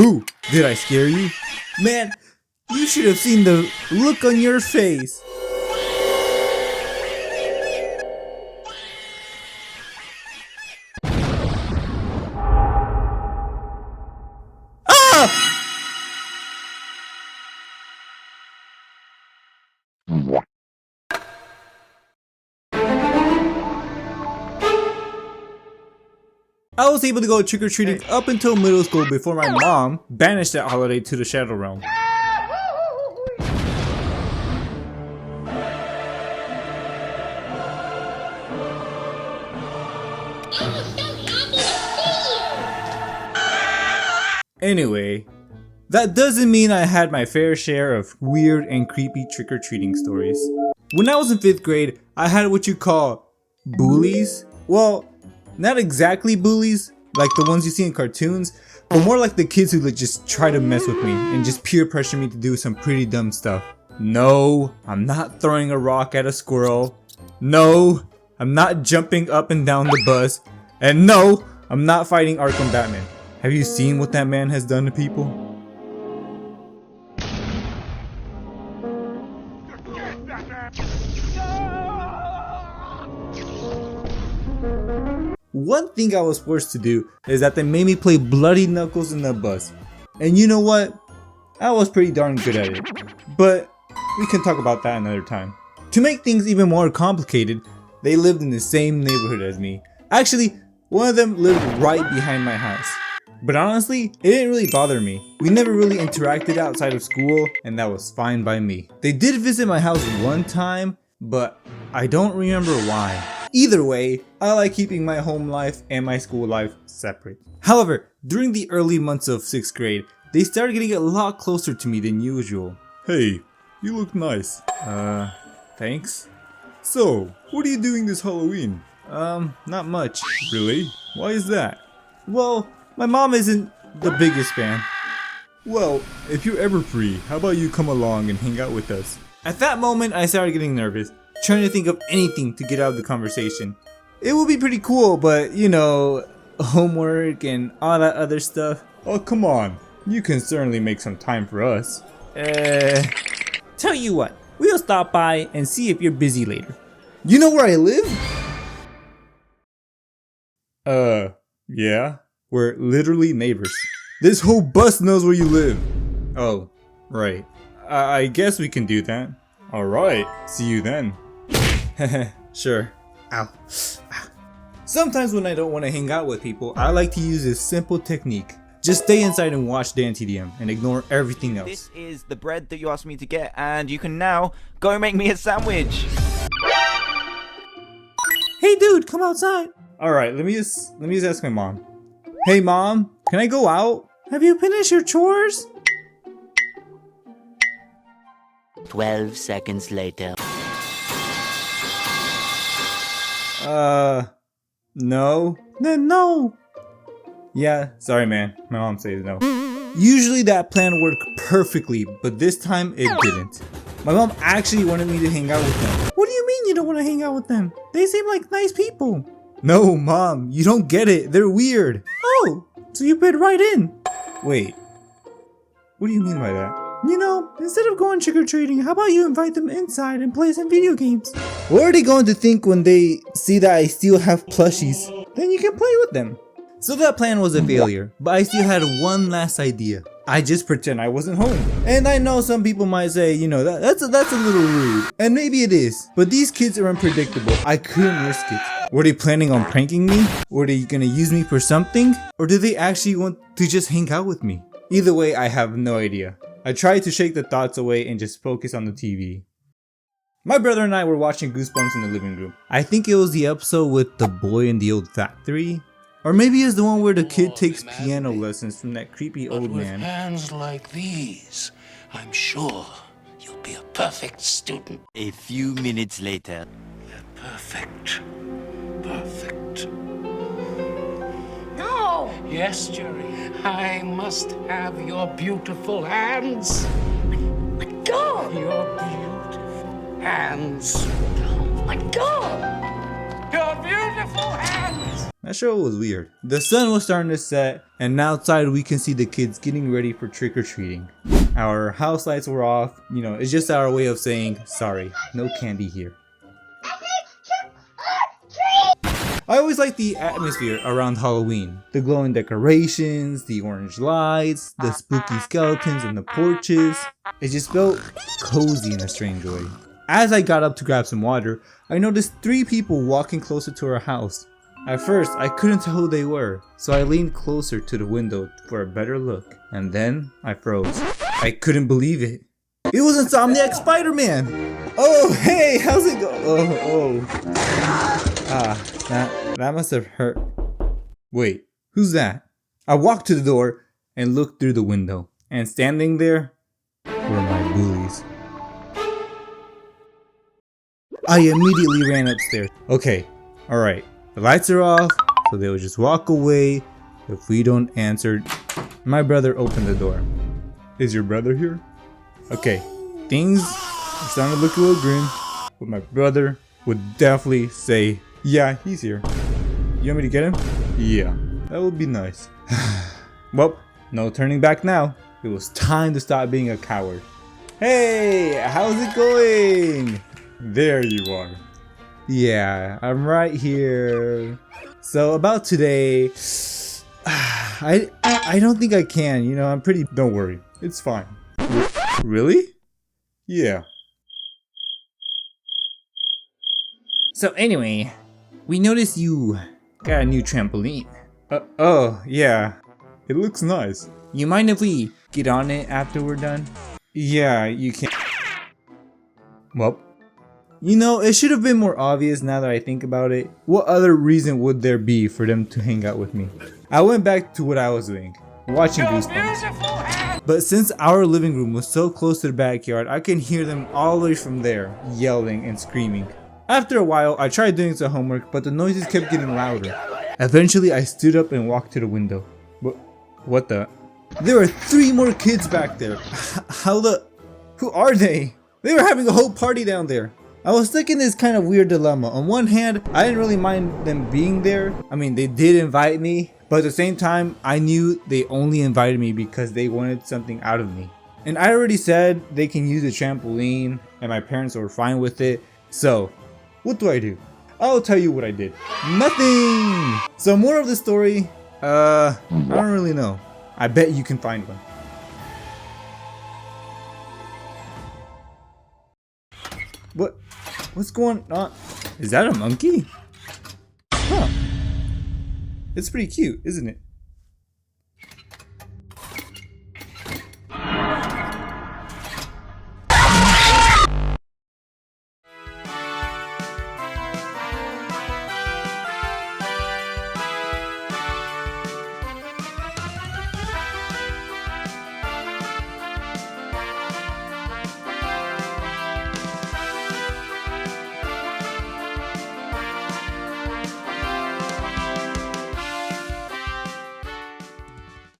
Boo! Did I scare you? Man, you should have seen the look on your face. Ah! I was able to go trick-or-treating up until middle school before my mom banished that holiday to the Shadow Realm. Anyway, that doesn't mean I had my fair share of weird and creepy trick-or-treating stories. When I was in 5th grade, I had what you call bullies. Well, not exactly bullies, like the ones you see in cartoons, but more like the kids who just try to mess with me and just peer pressure me to do some pretty dumb stuff. No, I'm not throwing a rock at a squirrel. No, I'm not jumping up and down the bus. And no, I'm not fighting Arkham Batman. Have you seen what that man has done to people? One thing I was forced to do is that they made me play Bloody Knuckles in the bus. And you know what? I was pretty darn good at it. But we can talk about that another time. To make things even more complicated, they lived in the same neighborhood as me. Actually, one of them lived right behind my house. But honestly, it didn't really bother me. We never really interacted outside of school, and that was fine by me. They did visit my house one time, but I don't remember why. Either way, I like keeping my home life and my school life separate. However, during the early months of 6th grade, they started getting a lot closer to me than usual. Hey, you look nice. Thanks. So, what are you doing this Halloween? Not much. Really? Why is that? Well, my mom isn't the biggest fan. Well, if you're ever free, how about you come along and hang out with us? At that moment, I started getting nervous, trying to think of anything to get out of the conversation. It would be pretty cool, but you know, homework and all that other stuff. Oh, come on. You can certainly make some time for us. Tell you what, we'll stop by and see if you're busy later. You know where I live? Yeah. We're literally neighbors. This whole bus knows where you live. Oh, right. I guess we can do that. Alright, see you then. Sure. Ow. Sometimes when I don't want to hang out with people, I like to use this simple technique. Just stay inside and watch Dan TDM and ignore everything else. This is the bread that you asked me to get, and you can now go make me a sandwich. Hey dude, come outside. Alright, let me just ask my mom. Hey mom, can I go out? Have you finished your chores? 12 seconds later. No. Then no. Yeah, sorry man, my mom says no. Usually that plan worked perfectly, but this time it didn't. My mom actually wanted me to hang out with them. What do you mean you don't want to hang out with them? They seem like nice people. No, mom, you don't get it. They're weird. Oh, so you fit right in. Wait, what do you mean by that? You know, instead of going trick-or-treating, how about you invite them inside and play some video games? What are they going to think when they see that I still have plushies? Then you can play with them. So that plan was a failure, but I still had one last idea. I just pretend I wasn't home. And I know some people might say, you know, that's a little rude. And maybe it is. But these kids are unpredictable. I couldn't risk it. Were they planning on pranking me? Were they gonna use me for something? Or did they actually want to just hang out with me? Either way, I have no idea. I tried to shake the thoughts away and just focus on the TV. My brother and I were watching Goosebumps in the living room. I think it was the episode with the boy in the old factory. Or maybe it's the one where the kid takes piano lessons from that creepy old man. With hands like these, I'm sure you'll be a perfect student. A few minutes later. Perfect. Perfect. No! Yes, Jerry. I must have your beautiful hands. Let go! Your beautiful hands. Let go! Your beautiful hands! That show was weird. The sun was starting to set, and outside we can see the kids getting ready for trick-or-treating. Our house lights were off. You know, it's just our way of saying, sorry, no candy here. I always like the atmosphere around Halloween. The glowing decorations, the orange lights, the spooky skeletons on the porches. It just felt cozy in a strange way. As I got up to grab some water, I noticed 3 people walking closer to our house. At first, I couldn't tell who they were, so I leaned closer to the window for a better look. And then, I froze. I couldn't believe it. It was Insomniac Spider-Man! Oh, hey, how's it going? That must have hurt. Wait, who's that? I walked to the door and looked through the window, and standing there were my bullies. I immediately ran upstairs. Okay, alright, the lights are off, so they will just walk away if we don't answer. My brother opened the door. Is your brother here? Okay, things are starting to look a little grim, but my brother would definitely say, yeah, he's here. You want me to get him? Yeah, that would be nice. Well, no turning back now. It was time to stop being a coward. Hey, how's it going? There you are. Yeah, I'm right here. So about today, I don't think I can, you know, I'm pretty, don't worry, it's fine. Really? Yeah. So anyway, we noticed you got a new trampoline. Oh, yeah. It looks nice. You mind if we get on it after we're done? Yeah, you can. Well, you know, it should have been more obvious now that I think about it. What other reason would there be for them to hang out with me? I went back to what I was doing, watching Goosebumps. But since our living room was so close to the backyard, I can hear them all the way from there, yelling and screaming. After a while, I tried doing some homework, but the noises kept getting louder. Eventually, I stood up and walked to the window. What the? There were 3 more kids back there. Who are they? They were having a whole party down there. I was stuck in this kind of weird dilemma. On one hand, I didn't really mind them being there. I mean, they did invite me, but at the same time, I knew they only invited me because they wanted something out of me. And I already said they can use the trampoline, and my parents were fine with it. So, what do I do? I'll tell you what I did. Nothing! So more of the story, I don't really know. I bet you can find one. What's going on? Is that a monkey? Huh. It's pretty cute, isn't it?